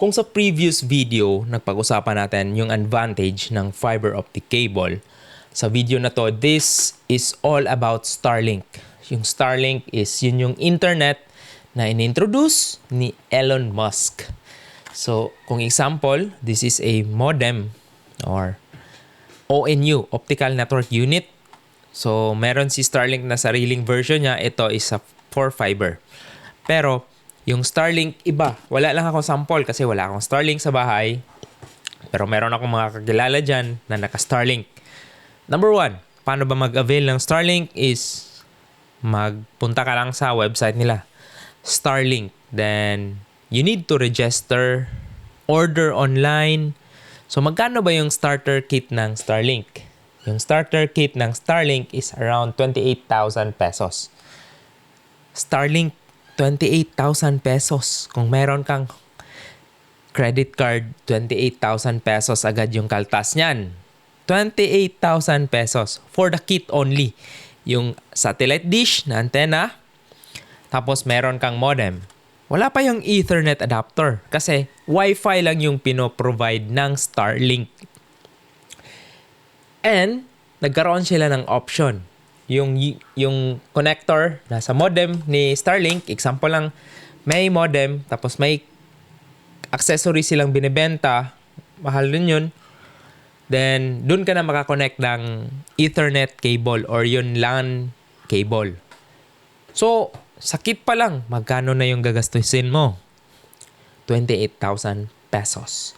Kung sa previous video, nagpag-usapan natin yung advantage ng fiber optic cable. Sa video na to, this is all about Starlink. Yung Starlink is yun yung internet na inintroduce ni Elon Musk. So, kung example, this is a modem or ONU, Optical Network Unit. So, meron si Starlink na sariling version niya. Ito is for fiber. Pero, yung Starlink, iba. Wala lang ako sample kasi wala akong Starlink sa bahay. Pero meron akong mga kakilala dyan na naka-Starlink. Number 1, paano ba mag-avail ng Starlink is magpunta ka lang sa website nila. Starlink. Then, you need to register, order online. So, magkano ba yung starter kit ng Starlink? Yung starter kit ng Starlink is around 28,000 pesos. Starlink, 28,000 pesos. Kung meron kang credit card, 28,000 pesos agad yung kaltas niyan. 28,000 pesos for the kit only. Yung satellite dish na antenna, tapos meron kang modem. Wala pa yung Ethernet adapter kasi Wi-Fi lang yung pino-provide ng Starlink. And nagkaroon sila ng option. Yung connector nasa modem ni Starlink, example lang, may modem, tapos may accessory silang binibenta, mahal din yun. Then, dun ka na makakonect ng Ethernet cable or yun LAN cable. So, sa kit pa lang, magkano na yung gagastusin mo? 28,000 pesos.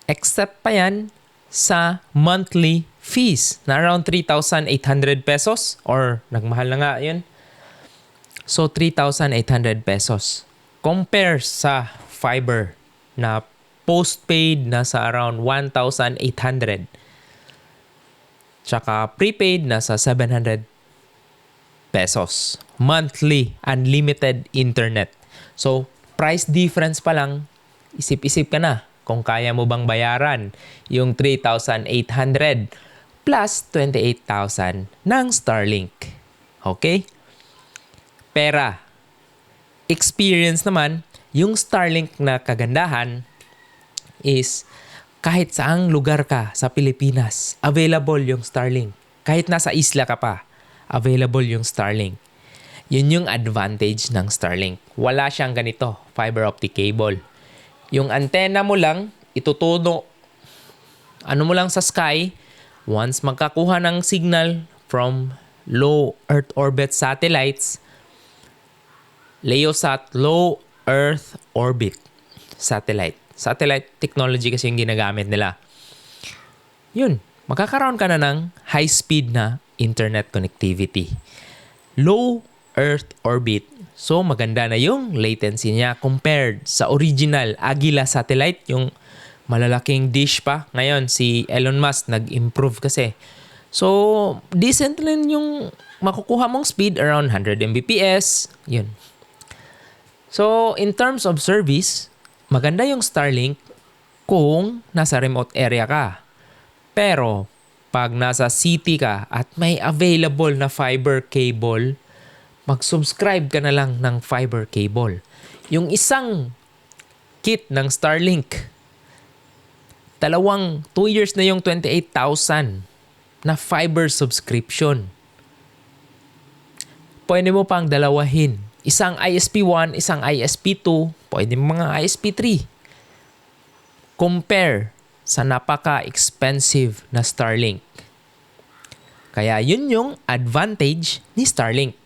Except pa yan sa monthly fees na around 3,800 pesos or nagmahal na nga yun. So, 3,800 pesos. Compare sa fiber na postpaid na sa around 1,800. Tsaka prepaid na sa 700 pesos. Monthly, unlimited internet. So, price difference pa lang, isip-isip ka na kung kaya mo bang bayaran yung 3,800 plus 28,000 ng Starlink. Okay? Pera. Experience naman, yung Starlink na kagandahan is kahit saang lugar ka sa Pilipinas, available yung Starlink. Kahit nasa isla ka pa, available yung Starlink. Yun yung advantage ng Starlink. Wala siyang ganito, fiber optic cable. Yung antenna mo lang, itutuno, ano mo lang sa sky, once magkakuha ng signal from low Earth orbit satellites, LEOSAT, low Earth orbit satellite. Satellite technology kasi yung ginagamit nila. Yun, magkakaroon ka na ng high-speed na internet connectivity. Low Earth orbit. So, maganda na yung latency niya compared sa original Agila satellite, yung malalaking dish pa. Ngayon, si Elon Musk nag-improve kasi. So, decent lang yung makukuha mong speed around 100 Mbps. Yun. So, in terms of service, maganda yung Starlink kung nasa remote area ka. Pero, pag nasa city ka at may available na fiber cable, mag-subscribe ka na lang ng fiber cable. Yung isang kit ng Starlink, 2 years na yung 28,000 na fiber subscription. Pwede mo pang dalawahin. Isang ISP1, isang ISP2, pwede mga ISP3. Compare sa napaka-expensive na Starlink. Kaya yun yung advantage ni Starlink.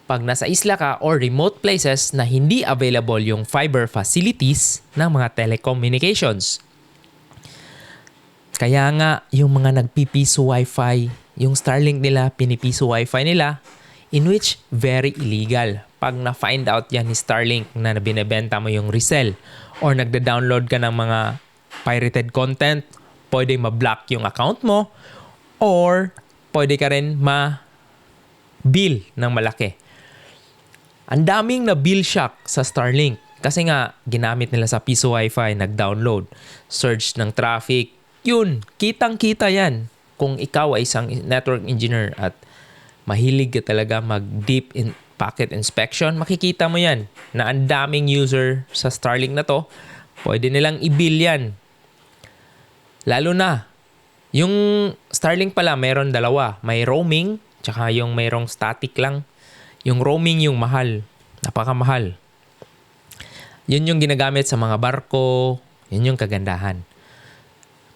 Pag nasa isla ka or remote places na hindi available yung fiber facilities ng mga telecommunications. Kaya nga yung mga nagpipiso wifi, yung Starlink nila, pinipiso wifi nila, in which very illegal. Pag na-find out yan ni Starlink na binebenta mo yung resell or nagda-download ka ng mga pirated content, pwede ma-block yung account mo or pwede ka rin ma-bill ng malaki. Ang daming na bill shock sa Starlink kasi nga ginamit nila sa piso wifi, nag-download, surge ng traffic. Yun, kitang-kita yan kung ikaw ay isang network engineer at mahilig ka talaga mag-deep packet inspection, makikita mo yan na ang daming user sa Starlink na to. Pwede nilang i-bill yan. Lalo na, yung Starlink pala, meron dalawa. May roaming, tsaka yung mayroong static lang. Yung roaming yung mahal. Napakamahal. Yun yung ginagamit sa mga barko. Yun yung kagandahan.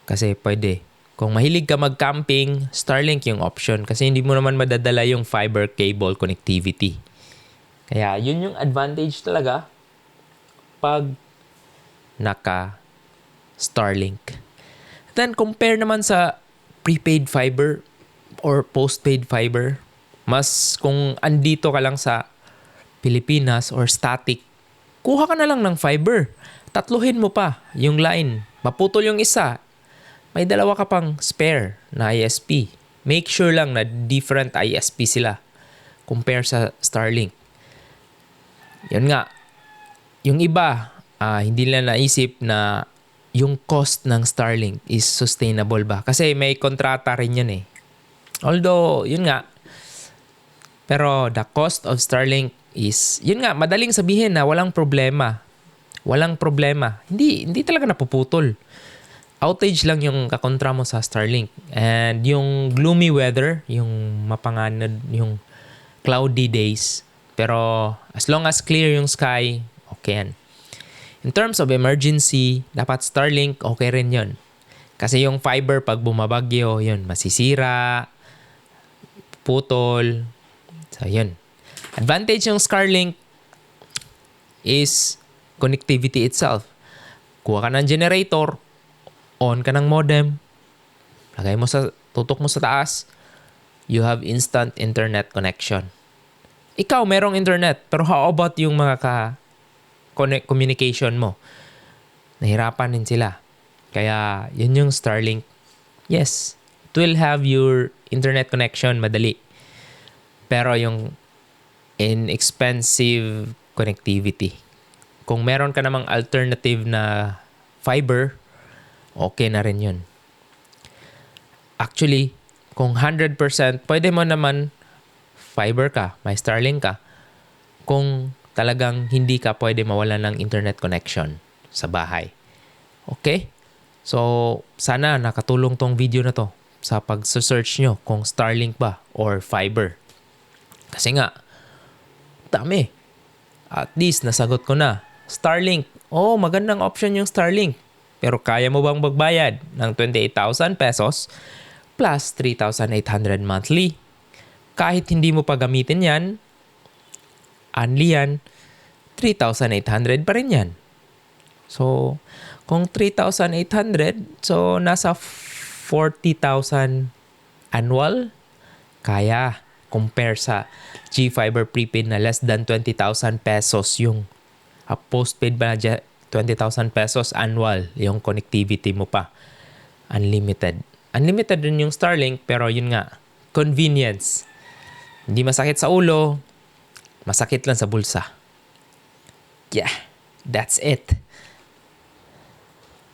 Kasi pwede. Kung mahilig ka mag-camping, Starlink yung option. Kasi hindi mo naman madadala yung fiber cable connectivity. Kaya yun yung advantage talaga pag naka-Starlink. Then compare naman sa prepaid fiber or postpaid fiber. Mas kung andito ka lang sa Pilipinas or static, kuha ka na lang ng fiber. Tatluhin mo pa yung line. Maputol yung isa. May dalawa ka pang spare na ISP. Make sure lang na different ISP sila compare sa Starlink. Yan nga. Yung iba, hindi nila naisip na yung cost ng Starlink is sustainable ba? Kasi may kontrata rin yan eh. Although, yun nga. Pero the cost of Starlink is, yun nga, madaling sabihin na walang problema. Walang problema. Hindi talaga napuputol. Outage lang yung kakontra mo sa Starlink. And yung gloomy weather, yung mapanganod, yung cloudy days. Pero as long as clear yung sky, okay yan. In terms of emergency, dapat Starlink, okay rin yun. Kasi yung fiber pag bumabagyo, yun, masisira, putol. So, yun. Advantage ng Starlink is connectivity itself. Kuha ka ng generator, on ka ng modem, lagay mo tutok mo sa taas, you have instant internet connection. Ikaw, merong internet, pero how about yung mga communication mo? Nahirapan din sila. Kaya, yun yung Starlink. Yes, it will have your internet connection madali. Pero yung inexpensive connectivity. Kung meron ka namang alternative na fiber, okay na rin yun. Actually, kung 100%, pwede mo naman fiber ka, may Starlink ka, kung talagang hindi ka pwede mawalan ng internet connection sa bahay. Okay? So, sana nakatulong tong video na to sa pag-search nyo kung Starlink ba or fiber. Kasi nga, dami. At least, nasagot ko na. Starlink. Oh, magandang option yung Starlink. Pero kaya mo bang magbayad ng 28,000 pesos plus 3,800 monthly? Kahit hindi mo pa gamitin yan, only yan, 3,800 pa rin yan. So, kung 3,800, so nasa 40,000 annual, kaya compare sa G-Fiber prepaid na less than 20,000 pesos yung postpaid ba na 20,000 pesos annual yung connectivity mo pa. Unlimited. Unlimited rin yung Starlink pero yun nga, convenience. Hindi masakit sa ulo, masakit lang sa bulsa. Yeah, that's it.